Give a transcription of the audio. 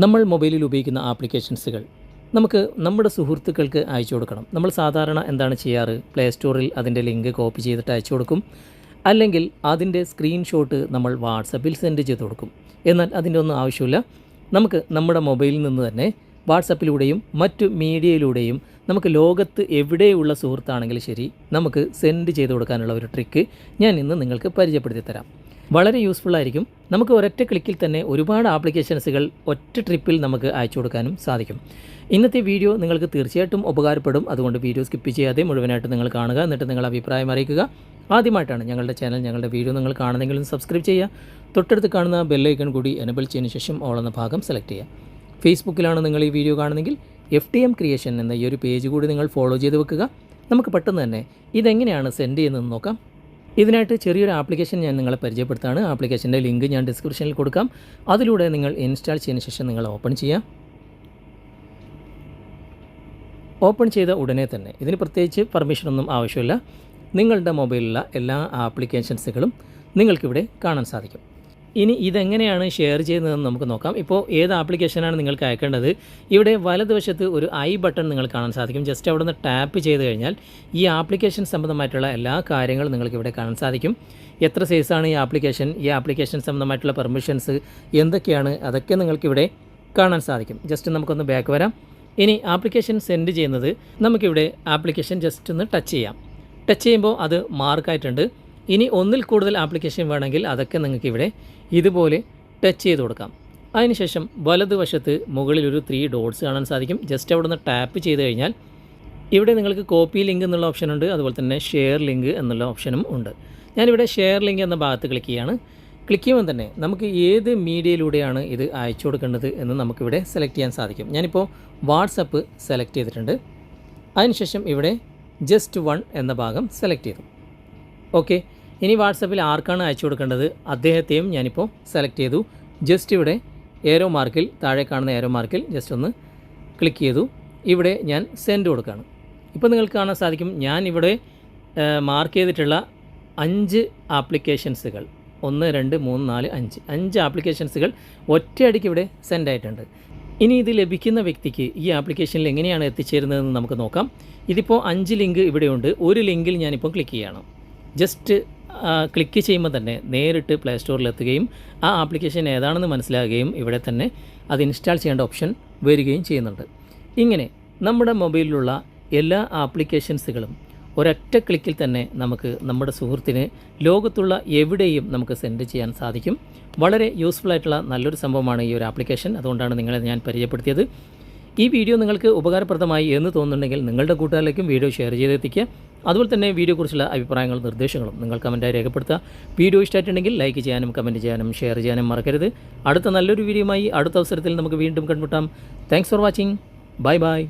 നമ്മൾ മൊബൈലിൽ ഉപയോഗിക്കുന്ന ആപ്ലിക്കേഷൻസുകൾ നമുക്ക് നമ്മുടെ സുഹൃത്തുക്കൾക്ക് അയച്ചു കൊടുക്കണം. നമ്മൾ സാധാരണ എന്താണ് ചെയ്യാറ്? പ്ലേ സ്റ്റോറിൽ അതിൻ്റെ ലിങ്ക് കോപ്പി ചെയ്തിട്ട് അയച്ചു കൊടുക്കും, അല്ലെങ്കിൽ അതിൻ്റെ സ്ക്രീൻഷോട്ട് നമ്മൾ വാട്സപ്പിൽ സെൻഡ് ചെയ്ത് കൊടുക്കും. എന്നാൽ അതിൻ്റെ ഒന്നും ആവശ്യമില്ല. നമുക്ക് നമ്മുടെ മൊബൈലിൽ നിന്ന് തന്നെ വാട്സപ്പിലൂടെയും മറ്റു മീഡിയയിലൂടെയും നമുക്ക് ലോകത്ത് എവിടെയുള്ള സുഹൃത്താണെങ്കിലും ശരി നമുക്ക് സെൻഡ് ചെയ്ത് കൊടുക്കാനുള്ള ഒരു ട്രിക്ക് ഞാൻ ഇന്ന് നിങ്ങൾക്ക് പരിചയപ്പെടുത്തി തരാം. വളരെ യൂസ്ഫുള്ളായിരിക്കും. നമുക്ക് ഒരൊറ്റ ക്ലിക്കിൽ തന്നെ ഒരുപാട് ആപ്ലിക്കേഷൻസുകൾ ഒറ്റ ട്രിപ്പിൽ നമുക്ക് അയച്ചു കൊടുക്കാനും സാധിക്കും. ഇന്നത്തെ വീഡിയോ നിങ്ങൾക്ക് തീർച്ചയായിട്ടും ഉപകാരപ്പെടും. അതുകൊണ്ട് വീഡിയോ സ്കിപ്പ് ചെയ്യാതെ മുഴുവനായിട്ട് നിങ്ങൾ കാണുക, എന്നിട്ട് നിങ്ങളുടെ അഭിപ്രായം അറിയിക്കുക. ആദ്യമായിട്ടാണ് ഞങ്ങളുടെ ചാനൽ, ഞങ്ങളുടെ വീഡിയോ നിങ്ങൾ കാണുന്നെങ്കിലും സബ്സ്ക്രൈബ് ചെയ്യുക. തൊട്ടടുത്ത് കാണുന്ന ബെല്ലൈക്കൺ കൂടി എനബിൾ ചെയ്തതിന് ശേഷം ഓൾ എന്ന ഭാഗം സെലക്ട് ചെയ്യുക. ഫേസ്ബുക്കിലാണ് നിങ്ങൾ ഈ വീഡിയോ കാണുന്നെങ്കിൽ FTM ക്രിയേഷൻ എന്ന ഈ ഒരു പേജ് കൂടി നിങ്ങൾ ഫോളോ ചെയ്ത് വെക്കുക. നമുക്ക് പെട്ടെന്ന് തന്നെ ഇതെങ്ങനെയാണ് സെൻഡ് ചെയ്യുന്നതെന്ന് നോക്കാം. ഇതിനായിട്ട് ചെറിയൊരു ആപ്ലിക്കേഷൻ ഞാൻ നിങ്ങളെ പരിചയപ്പെടുത്താണ്. ആപ്ലിക്കേഷൻ്റെ ലിങ്ക് ഞാൻ ഡിസ്ക്രിപ്ഷനിൽ കൊടുക്കാം. അതിലൂടെ നിങ്ങൾ ഇൻസ്റ്റാൾ ചെയ്തതിന് ശേഷം നിങ്ങൾ ഓപ്പൺ ചെയ്യുക. ഓപ്പൺ ചെയ്ത ഉടനെ തന്നെ ഇതിന് പ്രത്യേകിച്ച് പെർമിഷനൊന്നും ആവശ്യമില്ല. നിങ്ങളുടെ മൊബൈലിലുള്ള എല്ലാ ആപ്ലിക്കേഷൻസുകളും നിങ്ങൾക്കിവിടെ കാണാൻ സാധിക്കും. ഇനി ഇതെങ്ങനെയാണ് ഷെയർ ചെയ്യുന്നതെന്ന് നമുക്ക് നോക്കാം. ഇപ്പോൾ ഏത് ആപ്ലിക്കേഷനാണ് നിങ്ങൾക്ക് അയക്കേണ്ടത്? ഇവിടെ വലതുവശത്ത് ഒരു ഐ ബട്ടൺ നിങ്ങൾ കാണാൻ സാധിക്കും. ജസ്റ്റ് അവിടെ നിന്ന് ടാപ്പ് ചെയ്ത് കഴിഞ്ഞാൽ ഈ ആപ്ലിക്കേഷൻ സംബന്ധമായിട്ടുള്ള എല്ലാ കാര്യങ്ങളും നിങ്ങൾക്കിവിടെ കാണാൻ സാധിക്കും. എത്ര സൈസാണ് ഈ ആപ്ലിക്കേഷൻ സംബന്ധമായിട്ടുള്ള പെർമിഷൻസ് എന്തൊക്കെയാണ്, അതൊക്കെ നിങ്ങൾക്കിവിടെ കാണാൻ സാധിക്കും. ജസ്റ്റ് നമുക്കൊന്ന് ബാക്ക് വരാം. ഇനി ആപ്ലിക്കേഷൻ സെൻഡ് ചെയ്യുന്നത് നമുക്കിവിടെ ആപ്ലിക്കേഷൻ ജസ്റ്റ് ഒന്ന് ടച്ച് ചെയ്യാം. ടച്ച് ചെയ്യുമ്പോൾ അത് മാർക്കായിട്ടുണ്ട്. ഇനി ഒന്നിൽ കൂടുതൽ ആപ്ലിക്കേഷൻ വേണമെങ്കിൽ അതൊക്കെ നിങ്ങൾക്കിവിടെ ഇതുപോലെ ടച്ച് ചെയ്ത് കൊടുക്കാം. അതിനുശേഷം വലതുവശത്ത് മുകളിലൊരു 3 ഡോട്ട്സ് കാണാൻ സാധിക്കും. ജസ്റ്റ് അവിടെ നിന്ന് ടാപ്പ് ചെയ്ത് കഴിഞ്ഞാൽ ഇവിടെ നിങ്ങൾക്ക് കോപ്പി ലിങ്ക് എന്നുള്ള ഓപ്ഷനുണ്ട്, അതുപോലെ തന്നെ ഷെയർ ലിങ്ക് എന്നുള്ള ഓപ്ഷനും ഉണ്ട്. ഞാനിവിടെ ഷെയർ ലിങ്ക് എന്ന ഭാഗത്ത് ക്ലിക്ക് ചെയ്യുകയാണ്. ക്ലിക്ക് ചെയ്യുമ്പോൾ തന്നെ നമുക്ക് ഏത് മീഡിയയിലൂടെയാണ് ഇത് അയച്ചു കൊടുക്കേണ്ടത് എന്ന് നമുക്കിവിടെ സെലക്ട് ചെയ്യാൻ സാധിക്കും. ഞാനിപ്പോൾ വാട്സപ്പ് സെലക്ട് ചെയ്തിട്ടുണ്ട്. അതിനുശേഷം ഇവിടെ ജസ്റ്റ് 1 എന്ന ഭാഗം സെലക്ട് ചെയ്തു. ഓക്കെ, ഇനി വാട്സപ്പിൽ ആർക്കാണ് അയച്ചു കൊടുക്കേണ്ടത് അദ്ദേഹത്തെയും ഞാനിപ്പോൾ സെലക്ട് ചെയ്തു. ജസ്റ്റ് ഇവിടെ ഏരോ മാർക്കിൽ, താഴെ കാണുന്ന ഏരോ മാർക്കിൽ ജസ്റ്റ് ഒന്ന് ക്ലിക്ക് ചെയ്തു. ഇവിടെ ഞാൻ സെൻഡ് കൊടുക്കുകയാണ്. ഇപ്പോൾ നിങ്ങൾക്ക് കാണാൻ സാധിക്കും ഞാൻ ഇവിടെ മാർക്ക് ചെയ്തിട്ടുള്ള 5 ആപ്ലിക്കേഷൻസുകൾ 1 2 3 4 5 ആപ്ലിക്കേഷൻസുകൾ ഒറ്റയടിക്ക് ഇവിടെ സെൻഡ് ആയിട്ടുണ്ട്. ഇനി ഇത് ലഭിക്കുന്ന വ്യക്തിക്ക് ഈ ആപ്ലിക്കേഷനിൽ എങ്ങനെയാണ് എത്തിച്ചേരുന്നതെന്ന് നമുക്ക് നോക്കാം. ഇതിപ്പോൾ 5 ലിങ്ക് ഇവിടെയുണ്ട്. ഒരു ലിങ്കിൽ ഞാനിപ്പോൾ ക്ലിക്ക് ചെയ്യണം. ജസ്റ്റ് ക്ലിക്ക് ചെയ്യുമ്പോൾ തന്നെ നേരിട്ട് പ്ലേ സ്റ്റോറിലെത്തുകയും ആ ആപ്ലിക്കേഷൻ ഏതാണെന്ന് മനസ്സിലാകുകയും ഇവിടെ തന്നെ അത് ഇൻസ്റ്റാൾ ചെയ്യേണ്ട ഓപ്ഷൻ വരികയും ചെയ്യുന്നുണ്ട്. ഇങ്ങനെ നമ്മുടെ മൊബൈലിലുള്ള എല്ലാ ആപ്ലിക്കേഷൻസുകളും ഒരൊറ്റ ക്ലിക്കിൽ തന്നെ നമുക്ക് നമ്മുടെ സുഹൃത്തിന് ലോകത്തുള്ള എവിടെയും നമുക്ക് സെൻഡ് ചെയ്യാൻ സാധിക്കും. വളരെ യൂസ്ഫുൾ ആയിട്ടുള്ള നല്ലൊരു സംഭവമാണ് ഈ ഒരു ആപ്ലിക്കേഷൻ. അതുകൊണ്ടാണ് നിങ്ങളെ ഞാൻ പരിചയപ്പെടുത്തിയത്. ഈ വീഡിയോ നിങ്ങൾക്ക് ഉപകാരപ്രദമായി എന്ന് തോന്നുന്നുണ്ടെങ്കിൽ നിങ്ങളുടെ കൂട്ടുകാരിലേക്കും വീഡിയോ ഷെയർ ചെയ്തെത്തിക്കുക. അതുപോലെ തന്നെ വീഡിയോയെക്കുറിച്ചുള്ള അഭിപ്രായങ്ങളും നിർദ്ദേശങ്ങളും നിങ്ങൾ കമൻറ്റായി രേഖപ്പെടുത്തുക. വീഡിയോ ഇഷ്ടമായിട്ടുണ്ടെങ്കിൽ ലൈക്ക് ചെയ്യാനും കമൻറ്റ് ചെയ്യാനും ഷെയർ ചെയ്യാനും മറക്കരുത്. അടുത്ത നല്ലൊരു വീഡിയോയുമായി അടുത്ത അവസരത്തിൽ നമുക്ക് വീണ്ടും കണ്ടുമുട്ടാം. Thanks for watching. Bye bye.